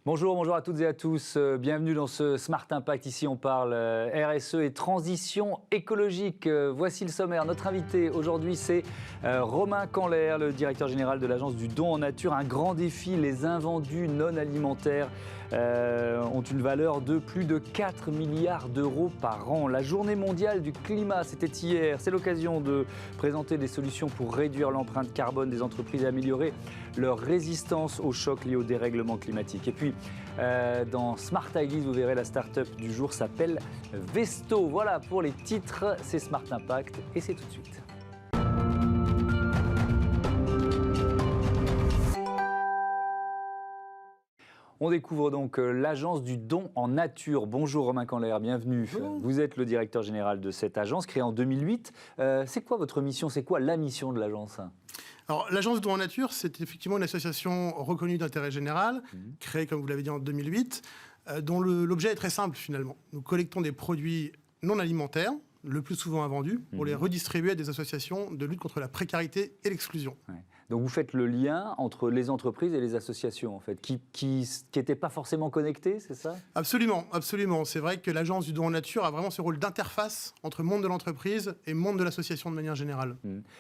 Bonjour à toutes et à tous. Bienvenue dans ce Smart Impact. Ici, on parle RSE et transition écologique. Voici le sommaire. Notre invité aujourd'hui, c'est Romain Canler, le directeur général de l'agence du don en nature. Un grand défi, les invendus non alimentaires ont une valeur de plus de 4 milliards d'euros par an. La journée mondiale du climat, c'était hier. C'est l'occasion de présenter des solutions pour réduire l'empreinte carbone des entreprises et améliorer leur résistance aux chocs liés au dérèglement climatique. Et puis, dans Smart Ideas, vous verrez, la start-up du jour s'appelle Vesto. Voilà pour les titres, c'est Smart Impact et c'est tout de suite. On découvre donc l'agence du don en nature. Bonjour Romain Canler, bienvenue. Bonjour. Vous êtes le directeur général de cette agence, créée en 2008. C'est quoi votre mission? C'est quoi la mission de l'agence? Alors, l'agence du don en nature, c'est effectivement une association reconnue d'intérêt général, créée, comme vous l'avez dit, en 2008, dont l'objet est très simple finalement. Nous collectons des produits non alimentaires, le plus souvent invendus, pour les redistribuer à des associations de lutte contre la précarité et l'exclusion. Ouais. Donc vous faites le lien entre les entreprises et les associations, en fait, qui n'étaient pas forcément connectées, c'est ça? Absolument, absolument. C'est vrai que l'agence du don en nature a vraiment ce rôle d'interface entre monde de l'entreprise et monde de l'association de manière générale.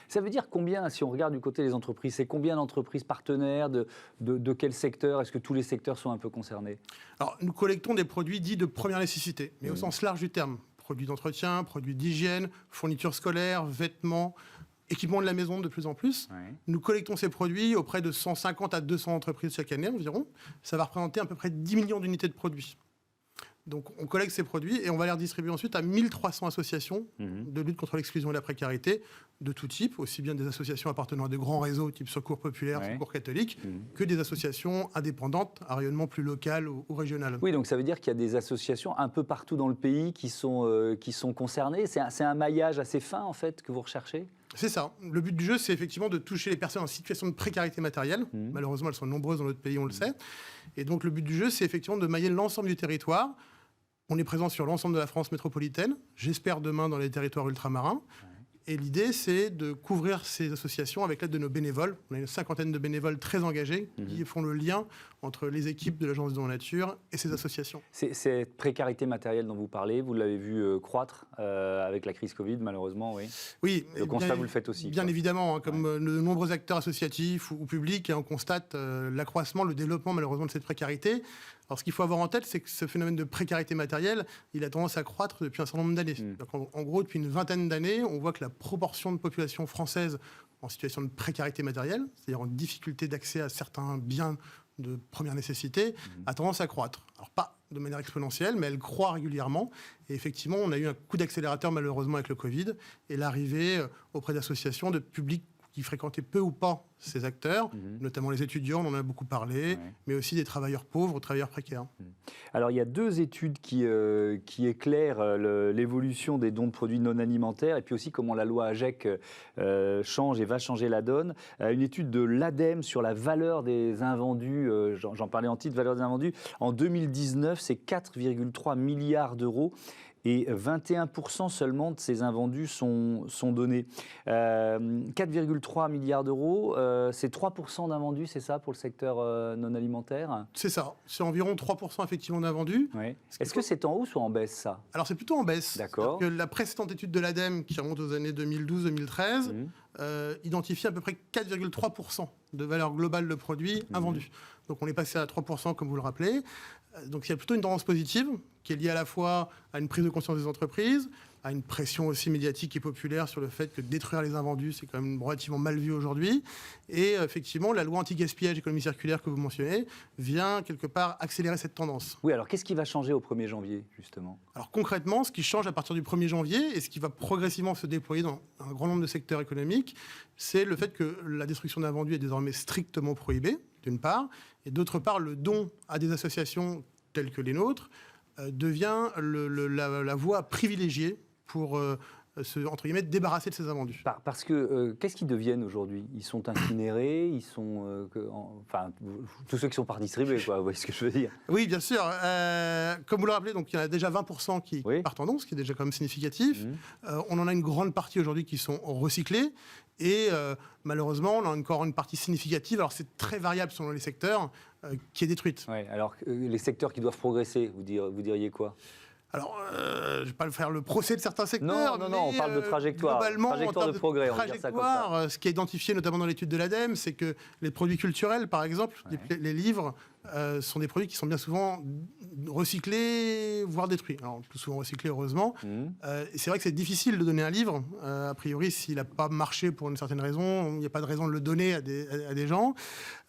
Ça veut dire combien, si on regarde du côté des entreprises, c'est combien d'entreprises partenaires, de quel secteur? Est-ce que tous les secteurs sont un peu concernés? Alors, nous collectons des produits dits de première nécessité, mais au sens large du terme. Produits d'entretien, produits d'hygiène, fournitures scolaires, vêtements, équipements de la maison de plus en plus. Ouais. Nous collectons ces produits auprès de 150 à 200 entreprises chaque année environ. Ça va représenter à peu près 10 millions d'unités de produits. Donc on collecte ces produits et on va les redistribuer ensuite à 1300 associations de lutte contre l'exclusion et la précarité de tout type, aussi bien des associations appartenant à de grands réseaux type Secours Populaire, Secours Catholique, que des associations indépendantes à rayonnement plus local ou régional. Oui, donc ça veut dire qu'il y a des associations un peu partout dans le pays qui sont concernées. C'est un maillage assez fin, en fait, que vous recherchez? C'est ça. Le but du jeu, c'est effectivement de toucher les personnes en situation de précarité matérielle. Malheureusement, elles sont nombreuses dans notre pays, on le sait. Et donc, le but du jeu, c'est effectivement de mailler l'ensemble du territoire. On est présent sur l'ensemble de la France métropolitaine. J'espère demain dans les territoires ultramarins. Et l'idée, c'est de couvrir ces associations avec l'aide de nos bénévoles. On a une cinquantaine de bénévoles très engagés qui font le lien entre les équipes de l'Agence du don en nature et ces associations. Cette précarité matérielle dont vous parlez, vous l'avez vu croître avec la crise Covid, malheureusement, oui. Oui. Le constat, vous le faites aussi. Bien évidemment, comme de nombreux acteurs associatifs ou publics, on constate l'accroissement, le développement, malheureusement, de cette précarité. Alors, ce qu'il faut avoir en tête, c'est que ce phénomène de précarité matérielle, il a tendance à croître depuis un certain nombre d'années. En gros, depuis une vingtaine d'années, on voit que la proportion de population française en situation de précarité matérielle, c'est-à-dire en difficulté d'accès à certains biens de première nécessité, a tendance à croître. Alors, pas de manière exponentielle, mais elle croît régulièrement. Et effectivement, on a eu un coup d'accélérateur, malheureusement, avec le Covid, et l'arrivée auprès d'associations de publics qui fréquentaient peu ou pas ces acteurs, notamment les étudiants, on en a beaucoup parlé, mais aussi des travailleurs pauvres, travailleurs précaires. Alors, il y a deux études qui éclairent l'évolution des dons de produits non alimentaires et puis aussi comment la loi AGEC change et va changer la donne. Une étude de l'ADEME sur la valeur des invendus, j'en parlais en titre, valeur des invendus. En 2019, c'est 4,3 milliards d'euros. Et 21% seulement de ces invendus sont donnés. 4,3 milliards d'euros, c'est 3% d'invendus, c'est ça, pour le secteur non alimentaire? C'est ça, c'est environ 3% effectivement d'invendus. Oui. Est-ce que c'est en hausse ou en baisse, ça? Alors c'est plutôt en baisse. D'accord. Que la précédente étude de l'ADEME, qui remonte aux années 2012-2013, identifie à peu près 4,3% de valeur globale de produits invendus. Donc on est passé à 3%, comme vous le rappelez. Donc il y a plutôt une tendance positive, qui est liée à la fois à une prise de conscience des entreprises, à une pression aussi médiatique et populaire sur le fait que détruire les invendus, c'est quand même relativement mal vu aujourd'hui. Et effectivement, la loi anti-gaspillage économie circulaire que vous mentionnez vient quelque part accélérer cette tendance. Oui, alors qu'est-ce qui va changer au 1er janvier, justement? Alors concrètement, ce qui change à partir du 1er janvier et ce qui va progressivement se déployer dans un grand nombre de secteurs économiques, c'est le fait que la destruction d'invendus est désormais strictement prohibée, d'une part, et d'autre part, le don à des associations telles que les nôtres devient la voie privilégiée pour entre guillemets, débarrasser de ces invendus. Parce que qu'est-ce qu'ils deviennent aujourd'hui? Ils sont incinérés, ils sont, enfin, tous ceux qui sont pas distribués, quoi. Vous voyez ce que je veux dire? Oui, bien sûr. Comme vous le rappelez, donc il y en a déjà 20% qui partent en don, ce qui est déjà quand même significatif. On en a une grande partie aujourd'hui qui sont recyclés. Et malheureusement, on a encore une partie significative, alors c'est très variable selon les secteurs, qui est détruite. Ouais, alors les secteurs qui doivent progresser, vous diriez quoi? Alors, je ne vais pas faire le procès de certains secteurs. Non, on parle de trajectoire. Globalement, Trajectoire de progrès, on va dire ça comme ça. Ce qui est identifié notamment dans l'étude de l'ADEME, c'est que les produits culturels, par exemple, les livres, sont des produits qui sont bien souvent recyclés, voire détruits. Alors, plus souvent recyclés, heureusement. Et c'est vrai que c'est difficile de donner un livre. A priori, s'il n'a pas marché pour une certaine raison, il n'y a pas de raison de le donner à des gens.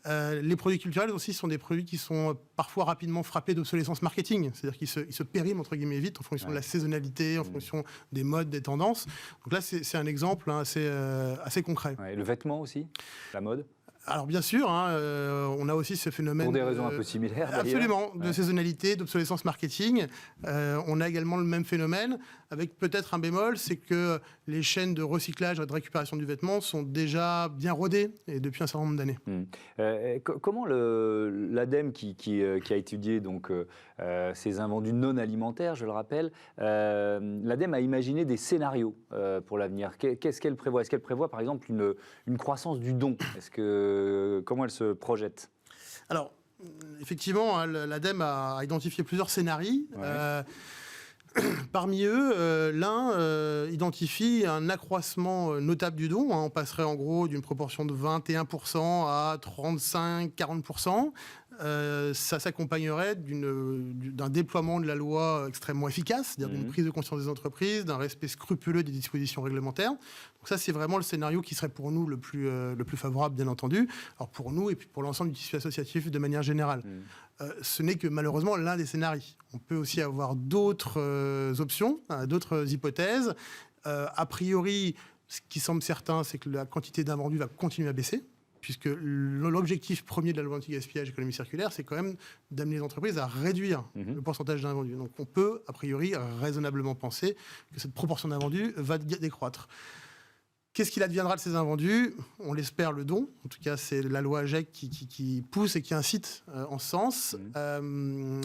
Les produits culturels aussi sont des produits qui sont parfois rapidement frappés d'obsolescence marketing. C'est-à-dire qu'ils se périment, entre guillemets, vite en fonction de la saisonnalité, en fonction des modes, des tendances. Donc là, c'est un exemple assez concret. Le vêtement aussi, la mode. Alors bien sûr, on a aussi ce phénomène... Pour des raisons un peu similaires, d'ailleurs. Absolument, de saisonnalité, d'obsolescence marketing. On a également le même phénomène, avec peut-être un bémol, c'est que les chaînes de recyclage et de récupération du vêtement sont déjà bien rodées, et depuis un certain nombre d'années. Comment l'ADEME, qui a étudié donc, ces invendus non alimentaires, je le rappelle, l'ADEME a imaginé des scénarios pour l'avenir. Qu'est-ce qu'elle prévoit? Est-ce qu'elle prévoit, par exemple, une croissance du don? Comment elle se projette? Alors, effectivement, l'ADEME a identifié plusieurs scénarios. Parmi eux, l'un identifie un accroissement notable du don. On passerait en gros d'une proportion de 21% à 35-40%. Ça s'accompagnerait d'un déploiement de la loi extrêmement efficace, c'est-à-dire d'une prise de conscience des entreprises, d'un respect scrupuleux des dispositions réglementaires. Donc ça, c'est vraiment le scénario qui serait pour nous le plus favorable, bien entendu. Alors pour nous et puis pour l'ensemble du tissu associatif de manière générale. Ce n'est que malheureusement l'un des scénarios. On peut aussi avoir d'autres options, d'autres hypothèses. A priori, ce qui semble certain, c'est que la quantité d'invendus va continuer à baisser, puisque l'objectif premier de la loi anti-gaspillage économie circulaire, c'est quand même d'amener les entreprises à réduire le pourcentage d'invendus. Donc on peut, a priori, raisonnablement penser que cette proportion d'invendus va décroître. Qu'est-ce qu'il adviendra de ces invendus? On l'espère, le don. En tout cas, c'est la loi AGEC qui pousse et qui incite en ce sens.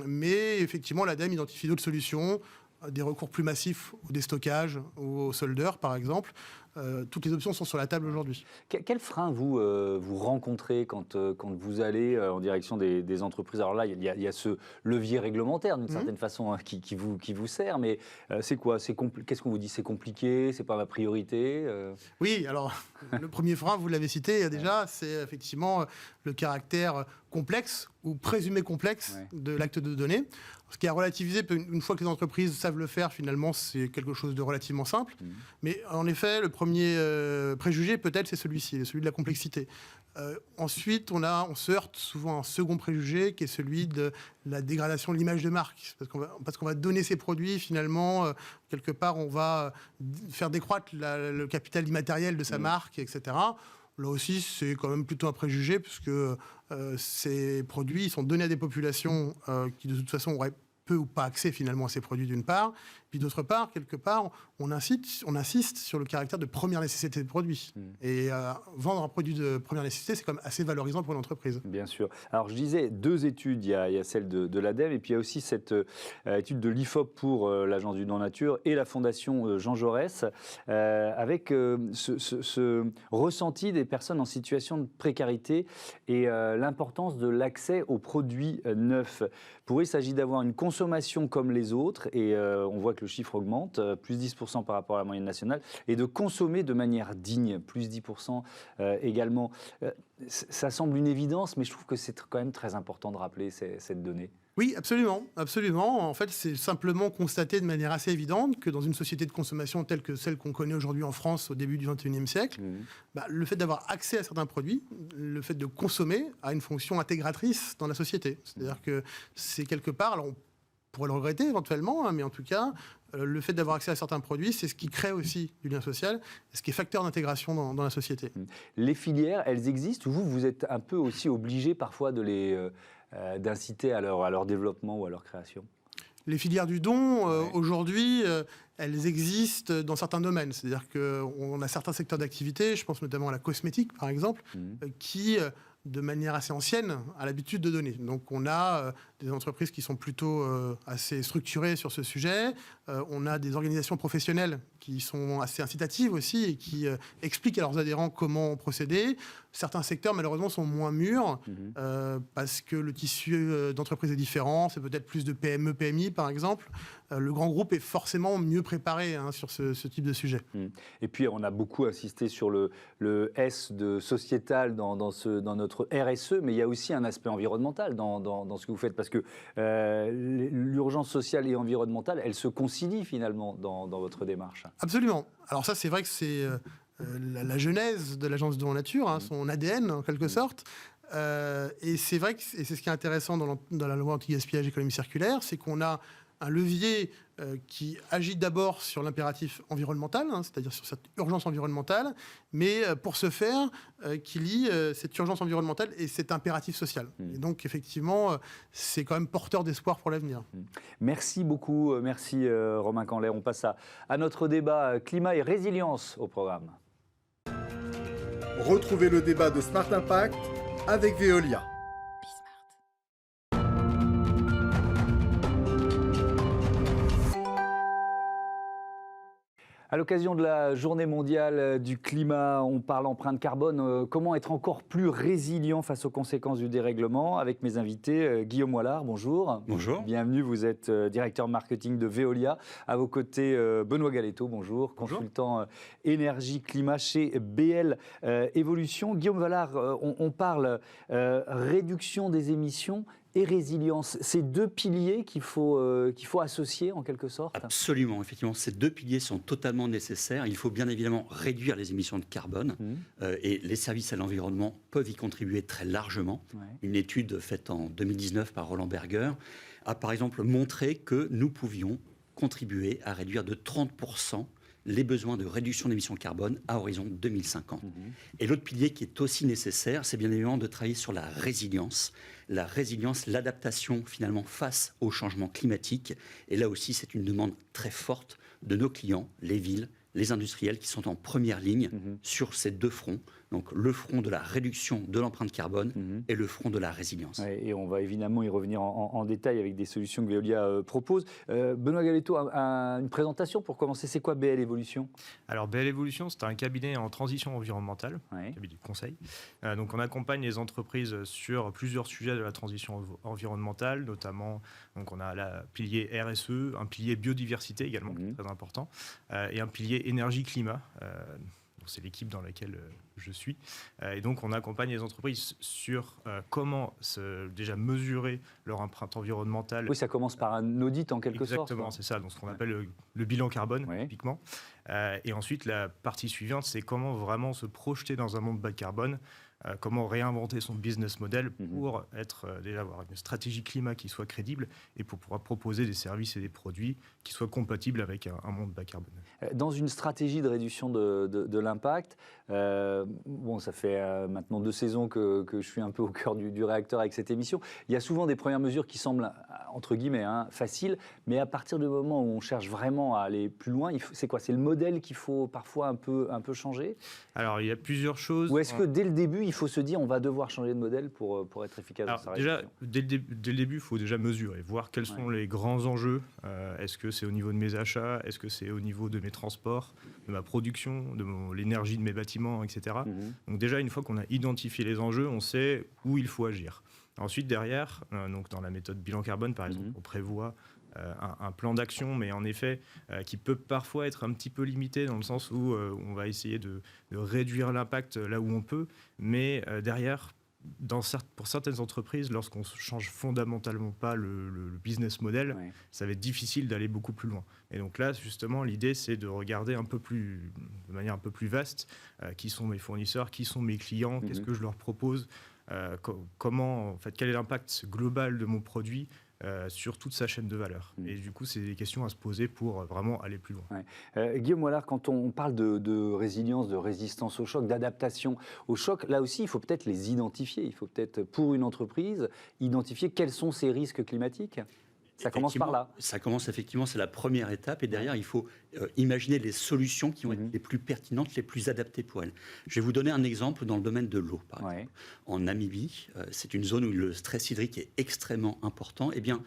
Mais effectivement, l'ADEME identifie d'autres solutions, des recours plus massifs au déstockage ou au soldeur, par exemple. Toutes les options sont sur la table aujourd'hui. Quel frein vous rencontrez quand vous allez en direction des entreprises? Alors là, il y a ce levier réglementaire d'une certaine façon qui vous sert, mais c'est quoi? Qu'est-ce qu'on vous dit? C'est compliqué? C'est pas ma priorité? Oui, alors le premier frein, vous l'avez cité déjà, c'est effectivement le caractère complexe ou présumé complexe de l'acte de donner. Ce qui a relativisé, une fois que les entreprises savent le faire, finalement, c'est quelque chose de relativement simple. Mais en effet, le premier préjugé, peut-être, c'est celui-ci, celui de la complexité. Ensuite, on se heurte souvent à un second préjugé, qui est celui de la dégradation de l'image de marque. Parce qu'on va donner ces produits, finalement, quelque part, on va faire décroître le capital immatériel de sa marque, etc. Là aussi, c'est quand même plutôt un préjugé, puisque ces produits sont donnés à des populations qui, de toute façon, auraient peu ou pas accès finalement à ces produits d'une part, puis d'autre part, quelque part, on insiste sur le caractère de première nécessité des produits. Et vendre un produit de première nécessité, c'est quand même assez valorisant pour une entreprise. Bien sûr. Alors je disais, deux études, il y a celle de l'ADEME et puis il y a aussi cette étude de l'IFOP pour l'Agence du Don Nature et la Fondation Jean Jaurès, avec ce ressenti des personnes en situation de précarité et l'importance de l'accès aux produits neufs. Pour eux, il s'agit d'avoir une consommation comme les autres, et on voit que le chiffre augmente, plus 10% par rapport à la moyenne nationale, et de consommer de manière digne, plus 10% également. Ça semble une évidence, mais je trouve que c'est quand même très important de rappeler cette donnée. Oui, absolument, absolument. En fait, c'est simplement constater de manière assez évidente que dans une société de consommation telle que celle qu'on connaît aujourd'hui en France au début du XXIe siècle, le fait d'avoir accès à certains produits, le fait de consommer a une fonction intégratrice dans la société. C'est-à-dire que c'est quelque part, alors on pourrait le regretter éventuellement, mais en tout cas, le fait d'avoir accès à certains produits, c'est ce qui crée aussi du lien social, ce qui est facteur d'intégration dans la société. Les filières, elles existent, ou vous êtes un peu aussi obligé parfois de d'inciter à leur développement ou à leur création? Les filières du don, aujourd'hui, elles existent dans certains domaines. C'est-à-dire qu'on a certains secteurs d'activité, je pense notamment à la cosmétique, par exemple, qui, de manière assez ancienne, a l'habitude de donner. Donc on a des entreprises qui sont plutôt assez structurées sur ce sujet. On a des organisations professionnelles qui sont assez incitatives aussi et qui expliquent à leurs adhérents comment procéder. Certains secteurs, malheureusement, sont moins mûrs parce que le tissu d'entreprise est différent. C'est peut-être plus de PME, PMI, par exemple. Le grand groupe est forcément mieux préparé sur ce type de sujet. Et puis, on a beaucoup insisté sur le S de sociétal dans notre RSE, mais il y a aussi un aspect environnemental dans ce que vous faites, parce que l'urgence sociale et environnementale, elle se concilie finalement dans votre démarche. Absolument. Alors ça, c'est vrai que c'est la genèse de l'Agence de la Nature, son ADN en quelque sorte. Et c'est vrai que et c'est ce qui est intéressant dans la loi anti-gaspillage économie circulaire, c'est qu'on a un levier qui agit d'abord sur l'impératif environnemental, c'est-à-dire sur cette urgence environnementale, mais pour ce faire, qui lie cette urgence environnementale et cet impératif social. Et donc, effectivement, c'est quand même porteur d'espoir pour l'avenir. Merci beaucoup, merci Romain Canler. On passe à notre débat climat et résilience au programme. Retrouvez le débat de Smart Impact avec Veolia. À l'occasion de la journée mondiale du climat, on parle empreinte carbone. Comment être encore plus résilient face aux conséquences du dérèglement? Avec mes invités, Guillaume Moillard, bonjour. Bonjour. Bienvenue, vous êtes directeur marketing de Veolia. À vos côtés, Benoît Galetto, bonjour. Consultant énergie-climat chez BL Evolution. Guillaume Moillard, on parle réduction des émissions et résilience, c'est deux piliers qu'il faut associer en quelque sorte? Absolument, effectivement, ces deux piliers sont totalement nécessaires. Il faut bien évidemment réduire les émissions de carbone et les services à l'environnement peuvent y contribuer très largement. Ouais. Une étude faite en 2019 par Roland Berger a par exemple montré que nous pouvions contribuer à réduire de 30% les besoins de réduction d'émissions de carbone à horizon 2050. Et l'autre pilier qui est aussi nécessaire, c'est bien évidemment de travailler sur la résilience, l'adaptation finalement face au changement climatique. Et là aussi, c'est une demande très forte de nos clients, les villes, les industriels qui sont en première ligne sur ces deux fronts. Donc le front de la réduction de l'empreinte carbone et le front de la résilience. Ouais, et on va évidemment y revenir en détail avec des solutions que Veolia propose. Benoît Galetto, une présentation pour commencer. C'est quoi BL Evolution? Alors BL Evolution, c'est un cabinet en transition environnementale, cabinet de conseil. Donc on accompagne les entreprises sur plusieurs sujets de la transition environnementale, notamment donc on a le pilier RSE, un pilier biodiversité également, très important, et un pilier énergie-climat. C'est l'équipe dans laquelle je suis. Et donc, on accompagne les entreprises sur comment déjà mesurer leur empreinte environnementale. Oui, ça commence par un audit en quelque sorte. Exactement, c'est ça. Donc, ce qu'on appelle le bilan carbone, typiquement. Et ensuite, la partie suivante, c'est comment vraiment se projeter dans un monde bas carbone. Comment réinventer son business model pour déjà avoir une stratégie climat qui soit crédible et pour pouvoir proposer des services et des produits qui soient compatibles avec un monde bas carbone. Dans une stratégie de réduction de l'impact, ça fait maintenant 2 saisons que je suis un peu au cœur du réacteur avec cette émission. Il y a souvent des premières mesures qui semblent, entre guillemets, faciles, mais à partir du moment où on cherche vraiment à aller plus loin, c'est quoi? C'est le modèle qu'il faut parfois un peu changer? Alors, il y a plusieurs choses. Ou est-ce que dès le début, il faut se dire on va devoir changer de modèle pour être efficace dans sa réduction? Déjà, dès le début, il faut déjà mesurer, voir quels sont les grands enjeux. Est-ce que c'est au niveau de mes achats? Est-ce que c'est au niveau de mes transports, de ma production, de l'énergie de mes bâtiments, etc. Donc déjà, une fois qu'on a identifié les enjeux, on sait où il faut agir. Ensuite, derrière, donc dans la méthode bilan carbone, par exemple, on prévoit un plan d'action, mais en effet, qui peut parfois être un petit peu limité dans le sens où on va essayer de réduire l'impact là où on peut, mais derrière, pour certaines entreprises, lorsqu'on ne change fondamentalement pas le business model, ça va être difficile d'aller beaucoup plus loin. Et donc là, justement, l'idée, c'est de regarder de manière un peu plus vaste qui sont mes fournisseurs, qui sont mes clients, qu'est-ce que je leur propose, quel est l'impact global de mon produit sur toute sa chaîne de valeur. Et du coup, c'est des questions à se poser pour vraiment aller plus loin. Guillaume Moillard, quand on parle de résilience, de résistance au choc, d'adaptation au choc, là aussi, il faut peut-être les identifier. Il faut peut-être, pour une entreprise, identifier quels sont ces risques climatiques. Ça commence par là. Ça commence effectivement, c'est la première étape. Et derrière, il faut imaginer les solutions qui vont être les plus pertinentes, les plus adaptées pour elles. Je vais vous donner un exemple dans le domaine de l'eau, par exemple. En Namibie, c'est une zone où le stress hydrique est extrêmement important. Eh bien,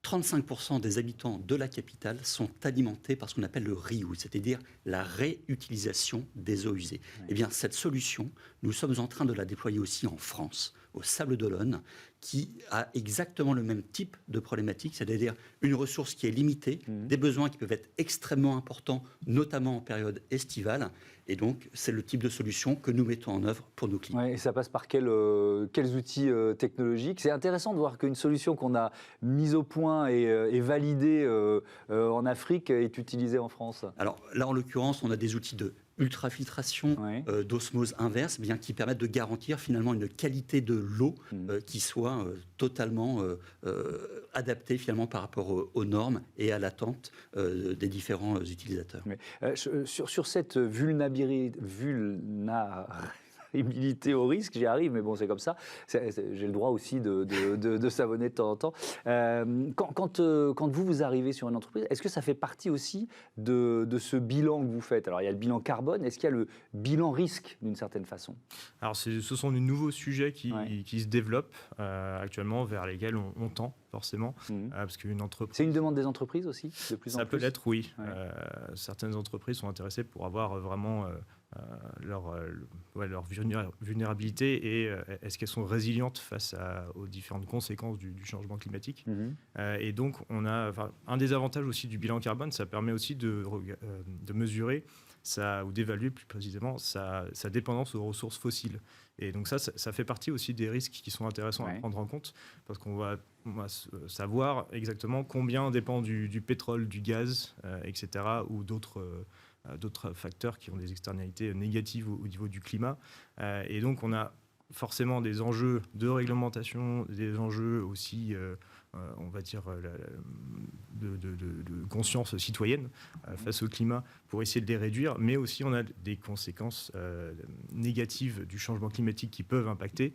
35% des habitants de la capitale sont alimentés par ce qu'on appelle le reuse, c'est-à-dire la réutilisation des eaux usées. Eh bien, cette solution, nous sommes en train de la déployer aussi en France, au Sable d'Olonne, qui a exactement le même type de problématique, c'est-à-dire une ressource qui est limitée, des besoins qui peuvent être extrêmement importants, notamment en période estivale. Et donc, c'est le type de solution que nous mettons en œuvre pour nos clients. Ouais, et ça passe par quels outils technologiques? C'est intéressant de voir qu'une solution qu'on a mise au point et validée en Afrique est utilisée en France. Alors là, en l'occurrence, on a des outils de ultrafiltration, d'osmose inverse, bien qui permettent de garantir finalement une qualité de l'eau qui soit totalement adaptée finalement par rapport aux normes et à l'attente des différents utilisateurs. Sur cette vulnérabilité au risque, j'y arrive, mais bon, c'est comme ça. J'ai le droit aussi de savonner de temps en temps. Quand vous arrivez sur une entreprise, est-ce que ça fait partie aussi de ce bilan que vous faites? Alors, il y a le bilan carbone. Est-ce qu'il y a le bilan risque, d'une certaine façon? Alors, ce sont de nouveaux sujets qui se développent actuellement, vers lesquels on tend forcément, parce qu'une entreprise... C'est une demande des entreprises aussi, de plus en plus? Ça peut l'être, oui. Certaines entreprises sont intéressées pour avoir vraiment... leur vulnérabilité et est-ce qu'elles sont résilientes face aux différentes conséquences du changement climatique. Et donc, un des avantages aussi du bilan carbone, ça permet aussi de mesurer ou d'évaluer plus précisément sa dépendance aux ressources fossiles. Et donc ça fait partie aussi des risques qui sont intéressants à prendre en compte, parce qu'on va savoir exactement combien dépend du pétrole, du gaz, etc., ou d'autres facteurs qui ont des externalités négatives au niveau du climat. Et donc, on a forcément des enjeux de réglementation, des enjeux aussi, on va dire, de conscience citoyenne face au climat pour essayer de les réduire, mais aussi on a des conséquences négatives du changement climatique qui peuvent impacter.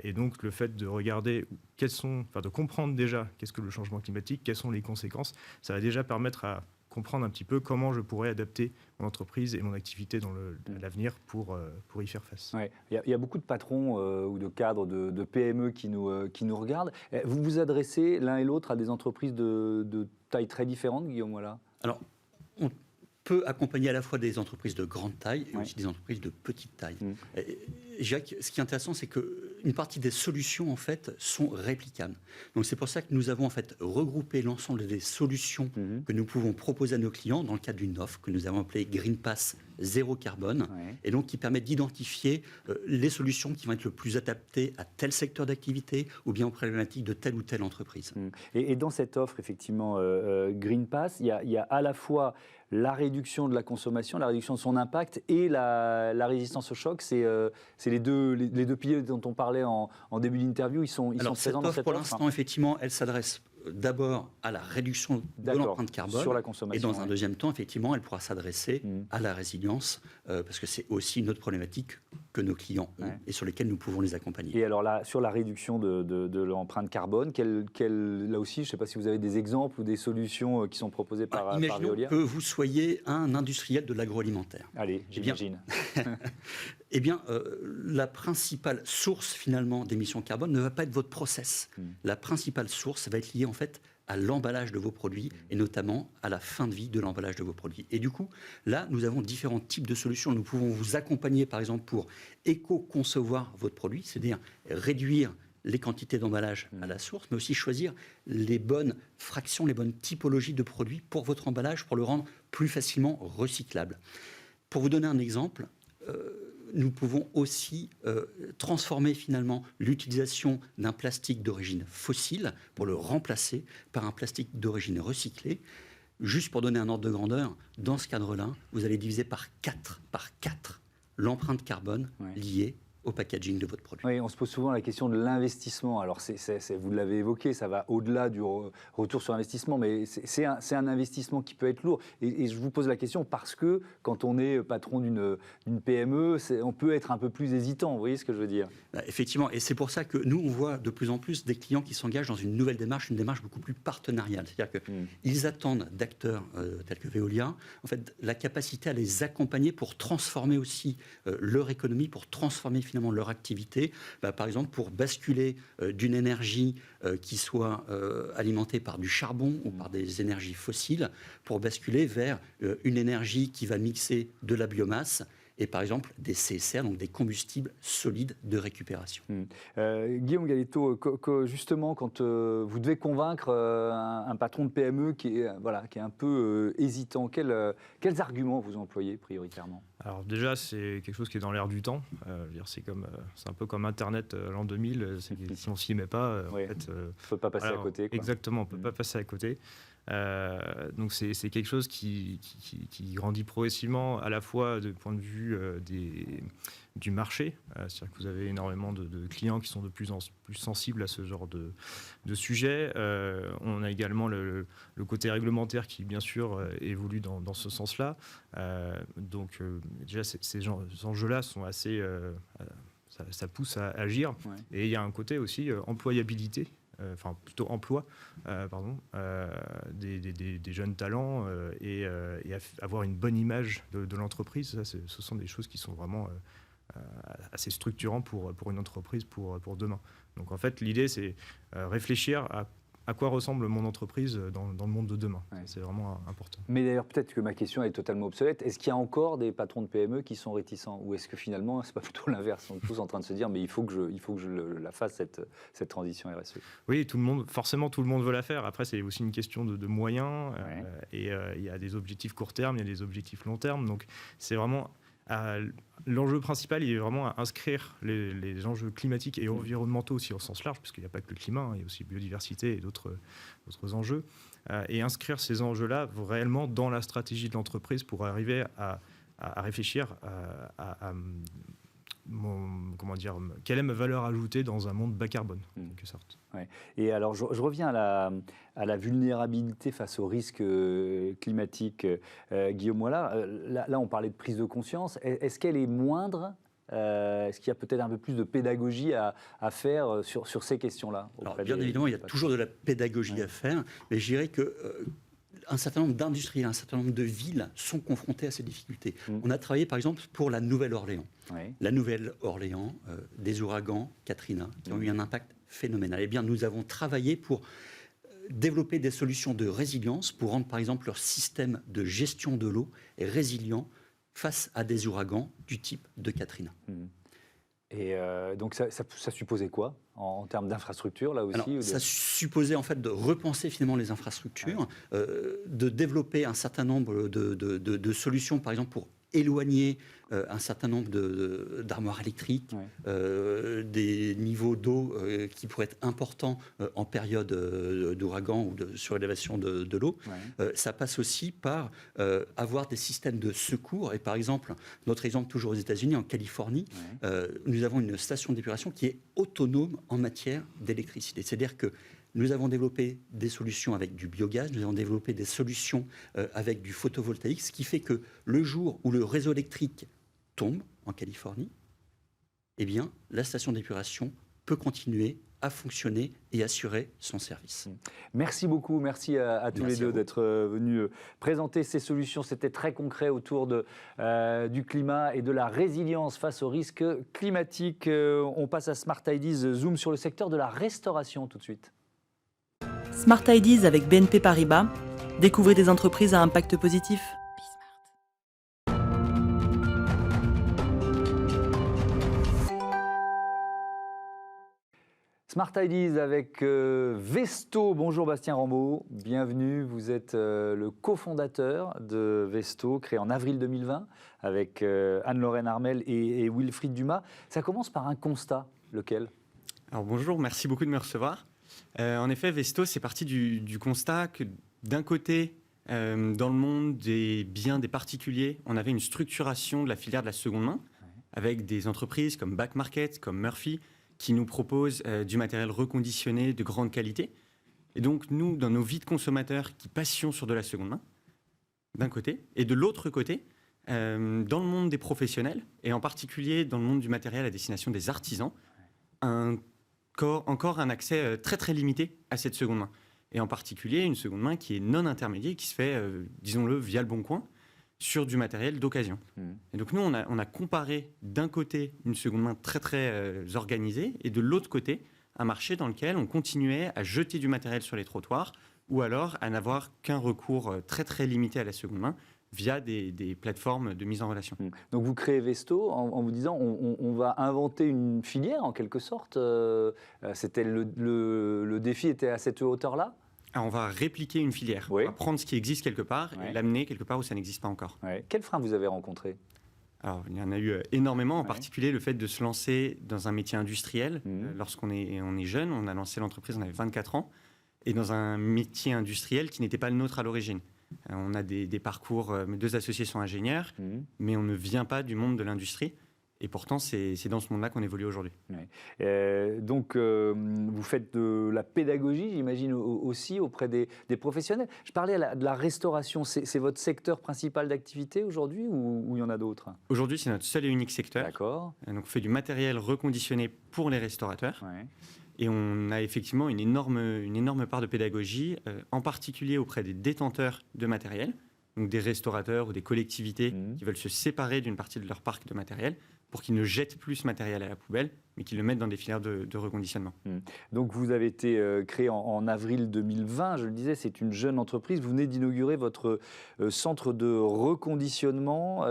Et donc, le fait de regarder de comprendre déjà qu'est-ce que le changement climatique, quelles sont les conséquences, ça va déjà permettre à comprendre un petit peu comment je pourrais adapter mon entreprise et mon activité dans l'avenir pour y faire face. Ouais. Il y a beaucoup de patrons ou de cadres de PME qui nous regardent. Vous vous adressez l'un et l'autre à des entreprises de taille très différente, Guillaume Voilà. Alors, on peut accompagner à la fois des entreprises de grande taille et aussi des entreprises de petite taille. Jacques, ce qui est intéressant, c'est qu'une partie des solutions, en fait, sont réplicables. Donc, c'est pour ça que nous avons, en fait, regroupé l'ensemble des solutions que nous pouvons proposer à nos clients dans le cadre d'une offre que nous avons appelée Green Pass zéro carbone, et donc qui permet d'identifier les solutions qui vont être le plus adaptées à tel secteur d'activité ou bien aux problématiques de telle ou telle entreprise. Et dans cette offre, effectivement, Green Pass, il y a à la fois la réduction de la consommation, la réduction de son impact et la résistance au choc. C'est les deux piliers dont on parlait en début d'interview. Ils sont présents dans cette offre. Pour l'instant, effectivement, elle s'adresse d'abord à la réduction de l'empreinte carbone sur la consommation, et dans un deuxième temps, effectivement, elle pourra s'adresser à la résilience parce que c'est aussi une autre problématique que nos clients ont et sur lesquelles nous pouvons les accompagner. Et alors là, sur la réduction de l'empreinte carbone, là aussi, je ne sais pas si vous avez des exemples ou des solutions qui sont proposées par Veolia. Imaginons que vous soyez un industriel de l'agroalimentaire. Allez, j'imagine. Eh bien, la principale source finalement d'émissions carbone ne va pas être votre process. La principale source va être liée en fait à l'emballage de vos produits et notamment à la fin de vie de l'emballage de vos produits. Et du coup, là, nous avons différents types de solutions. Nous pouvons vous accompagner par exemple pour éco-concevoir votre produit, c'est-à-dire réduire les quantités d'emballage à la source, mais aussi choisir les bonnes fractions, les bonnes typologies de produits pour votre emballage, pour le rendre plus facilement recyclable. Pour vous donner un exemple, nous pouvons aussi transformer finalement l'utilisation d'un plastique d'origine fossile pour le remplacer par un plastique d'origine recyclée. Juste pour donner un ordre de grandeur, dans ce cadre-là, vous allez diviser par 4 l'empreinte carbone liée au packaging de votre produit. Oui, on se pose souvent la question de l'investissement. Alors, vous l'avez évoqué, ça va au-delà du retour sur investissement, mais c'est un investissement qui peut être lourd. Et je vous pose la question parce que quand on est patron d'une PME, on peut être un peu plus hésitant, vous voyez ce que je veux dire? Effectivement, et c'est pour ça que nous, on voit de plus en plus des clients qui s'engagent dans une nouvelle démarche, une démarche beaucoup plus partenariale. C'est-à-dire qu'ils attendent d'acteurs tels que Veolia, en fait, la capacité à les accompagner pour transformer aussi leur économie, pour transformer finalement leur activité, par exemple pour basculer d'une énergie qui soit alimentée par du charbon ou par des énergies fossiles, pour basculer vers une énergie qui va mixer de la biomasse et par exemple des CSR, donc des combustibles solides de récupération. Guillaume Galeto, justement, quand vous devez convaincre un patron de PME qui est un peu hésitant, quels arguments vous employez prioritairement? Alors déjà, c'est quelque chose qui est dans l'air du temps. C'est un peu comme Internet l'an 2000. Si on s'y met pas, on ne peut pas passer à côté. Quoi. Exactement, on ne peut pas passer à côté. Donc c'est quelque chose qui grandit progressivement à la fois du point de vue du marché, c'est-à-dire que vous avez énormément de clients qui sont de plus en plus sensibles à ce genre de sujet. On a également le côté réglementaire qui bien sûr évolue dans ce sens-là. Donc déjà ces enjeux-là sont assez... ça pousse à agir. Ouais. Et il y a un côté aussi employabilité. Enfin plutôt emploi, des jeunes talents et avoir une bonne image de l'entreprise. Ça, ce sont des choses qui sont vraiment assez structurantes pour une entreprise pour demain. Donc en fait, l'idée, c'est réfléchir à quoi ressemble mon entreprise dans le monde de demain. Ouais. C'est vraiment important. Mais d'ailleurs, peut-être que ma question est totalement obsolète. Est-ce qu'il y a encore des patrons de PME qui sont réticents? Ou est-ce que finalement, c'est pas plutôt l'inverse? On est tous en train de se dire, mais il faut que je la fasse, cette transition RSE. Oui, forcément, tout le monde veut la faire. Après, c'est aussi une question de moyens. Ouais. Et il y a des objectifs court terme, il y a des objectifs long terme. Donc, c'est vraiment... l'enjeu principal, il est vraiment à inscrire les enjeux climatiques et environnementaux aussi au sens large, parce qu'il n'y a pas que le climat, il y a aussi biodiversité et d'autres enjeux, et inscrire ces enjeux-là réellement dans la stratégie de l'entreprise pour arriver à réfléchir quelle est ma valeur ajoutée dans un monde bas carbone, en quelque sorte. Ouais. Et alors, je reviens à la vulnérabilité face aux risques climatiques. Guillaume Mollard, là, on parlait de prise de conscience. Est-ce qu'elle est moindre? Est-ce qu'il y a peut-être un peu plus de pédagogie à faire sur ces questions-là? Alors, bien évidemment, il y a toujours de la pédagogie à faire, mais je dirais que... un certain nombre d'industries, un certain nombre de villes sont confrontées à ces difficultés. On a travaillé par exemple pour la Nouvelle-Orléans. Oui. La Nouvelle-Orléans, des ouragans Katrina, qui ont eu un impact phénoménal. Eh bien, nous avons travaillé pour développer des solutions de résilience, pour rendre par exemple leur système de gestion de l'eau résilient face à des ouragans du type de Katrina. Et donc ça supposait quoi en termes d'infrastructures là aussi? Alors, ça supposait en fait de repenser finalement les infrastructures, de développer un certain nombre de solutions, par exemple pour éloigner un certain nombre d'armoires électriques, des niveaux d'eau qui pourraient être importants en période d'ouragan ou de surélévation de l'eau. Ça passe aussi par avoir des systèmes de secours. Et par exemple, notre exemple toujours aux États-Unis, en Californie, nous avons une station d'épuration qui est autonome en matière d'électricité. C'est-à-dire que nous avons développé des solutions avec du biogaz, nous avons développé des solutions avec du photovoltaïque, ce qui fait que le jour où le réseau électrique tombe en Californie, eh bien, la station d'épuration peut continuer à fonctionner et assurer son service. Merci beaucoup, merci à tous les deux d'être venus présenter ces solutions. C'était très concret autour du climat et de la résilience face aux risques climatiques. On passe à Smart Ideas, zoom sur le secteur de la restauration tout de suite. Smart Ideas avec BNP Paribas. Découvrez des entreprises à impact positif. Smart Ideas avec Vesto. Bonjour Bastien Rambaud, bienvenue. Vous êtes le cofondateur de Vesto, créé en avril 2020 avec Anne-Lorraine Armel et Wilfried Dumas. Ça commence par un constat, lequel? Alors bonjour, merci beaucoup de me recevoir. En effet, Vesto, c'est parti du constat que d'un côté, dans le monde des biens des particuliers, on avait une structuration de la filière de la seconde main avec des entreprises comme Back Market, comme Murphy, qui nous proposent du matériel reconditionné de grande qualité. Et donc, nous, dans nos vies de consommateurs qui passions sur de la seconde main, d'un côté, et de l'autre côté, dans le monde des professionnels, et en particulier dans le monde du matériel à destination des artisans, encore un accès très très limité à cette seconde main. Et en particulier une seconde main qui est non intermédiaire, qui se fait, disons-le, via le Bon Coin, sur du matériel d'occasion. Et donc nous, on a comparé d'un côté une seconde main très très organisée, et de l'autre côté, un marché dans lequel on continuait à jeter du matériel sur les trottoirs, ou alors à n'avoir qu'un recours très très limité à la seconde main, via des plateformes de mise en relation. Donc vous créez Vesto en vous disant on va inventer une filière en quelque sorte. C'était le défi était à cette hauteur-là. Alors on va répliquer une filière. Oui. On va prendre ce qui existe quelque part et l'amener quelque part où ça n'existe pas encore. Ouais. Quels freins vous avez rencontrés? Alors, il y en a eu énormément, en particulier le fait de se lancer dans un métier industriel. Lorsqu'on est jeune, on a lancé l'entreprise, on avait 24 ans, et dans un métier industriel qui n'était pas le nôtre à l'origine. On a des parcours, mes 2 associés sont ingénieurs, mais on ne vient pas du monde de l'industrie. Et pourtant, c'est dans ce monde-là qu'on évolue aujourd'hui. Donc, vous faites de la pédagogie, j'imagine, aussi auprès des professionnels. Je parlais de la restauration. C'est votre secteur principal d'activité aujourd'hui ou il y en a d'autres? Aujourd'hui, c'est notre seul et unique secteur. D'accord. Donc, on fait du matériel reconditionné pour les restaurateurs. Et on a effectivement une énorme part de pédagogie, en particulier auprès des détenteurs de matériel, donc des restaurateurs ou des collectivités qui veulent se séparer d'une partie de leur parc de matériel pour qu'ils ne jettent plus ce matériel à la poubelle, mais qu'ils le mettent dans des filières de reconditionnement. Donc vous avez été créé en avril 2020, je le disais, c'est une jeune entreprise. Vous venez d'inaugurer votre centre de reconditionnement.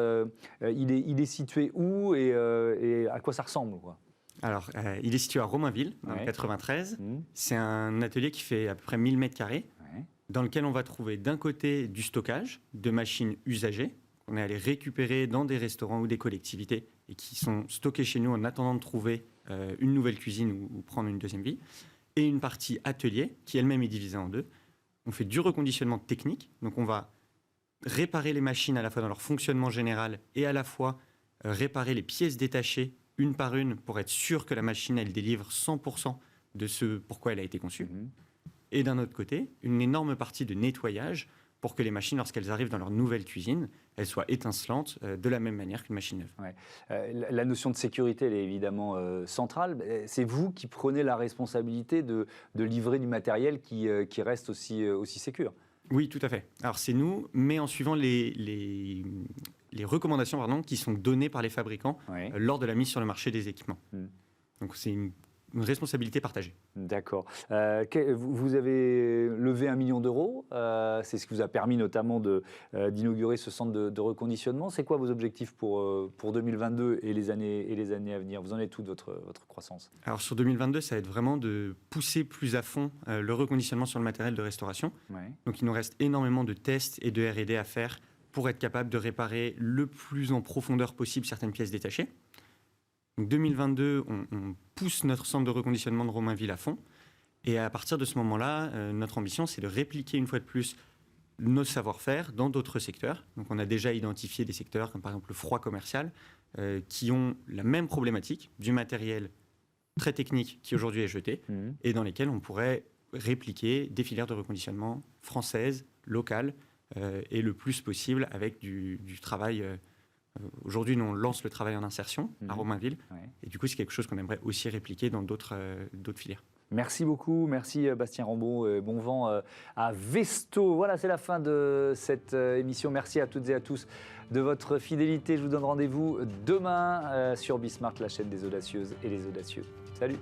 Il est situé où et à quoi ça ressemble, quoi? Alors, il est situé à Romainville, dans le 93. C'est un atelier qui fait à peu près 1000 mètres carrés, dans lequel on va trouver d'un côté du stockage de machines usagées, qu'on est allé récupérer dans des restaurants ou des collectivités, et qui sont stockées chez nous en attendant de trouver une nouvelle cuisine ou prendre une deuxième vie, et une partie atelier, qui elle-même est divisée en 2. On fait du reconditionnement technique, donc on va réparer les machines à la fois dans leur fonctionnement général, et à la fois réparer les pièces détachées une par une, pour être sûr que la machine, elle délivre 100% de ce pourquoi elle a été conçue. Et d'un autre côté, une énorme partie de nettoyage pour que les machines, lorsqu'elles arrivent dans leur nouvelle cuisine, elles soient étincelantes de la même manière qu'une machine neuve. La notion de sécurité, elle est évidemment centrale. C'est vous qui prenez la responsabilité de livrer du matériel qui reste aussi sécure. Oui, tout à fait. Alors c'est nous, mais en suivant les recommandations qui sont données par les fabricants lors de la mise sur le marché des équipements. Donc c'est une responsabilité partagée. D'accord. Vous avez levé 1 million d'euros. C'est ce qui vous a permis notamment d'inaugurer ce centre de reconditionnement. C'est quoi vos objectifs pour 2022 et les années à venir? Vous en êtes où de votre croissance? Alors sur 2022, ça va être vraiment de pousser plus à fond le reconditionnement sur le matériel de restauration. Donc il nous reste énormément de tests et de R&D à faire pour être capable de réparer le plus en profondeur possible certaines pièces détachées. Donc 2022, on pousse notre centre de reconditionnement de Romainville à fond. Et à partir de ce moment-là, notre ambition, c'est de répliquer une fois de plus nos savoir-faire dans d'autres secteurs. Donc on a déjà identifié des secteurs comme par exemple le froid commercial, qui ont la même problématique du matériel très technique qui aujourd'hui est jeté, et dans lesquels on pourrait répliquer des filières de reconditionnement françaises, locales, et le plus possible avec du travail. Aujourd'hui, nous, on lance le travail en insertion à Romainville. Et du coup, c'est quelque chose qu'on aimerait aussi répliquer dans d'autres filières. Merci beaucoup. Merci Bastien Rambaud. Bon vent à Vesto. Voilà, c'est la fin de cette émission. Merci à toutes et à tous de votre fidélité. Je vous donne rendez-vous demain sur Bismart, la chaîne des audacieuses et les audacieux. Salut.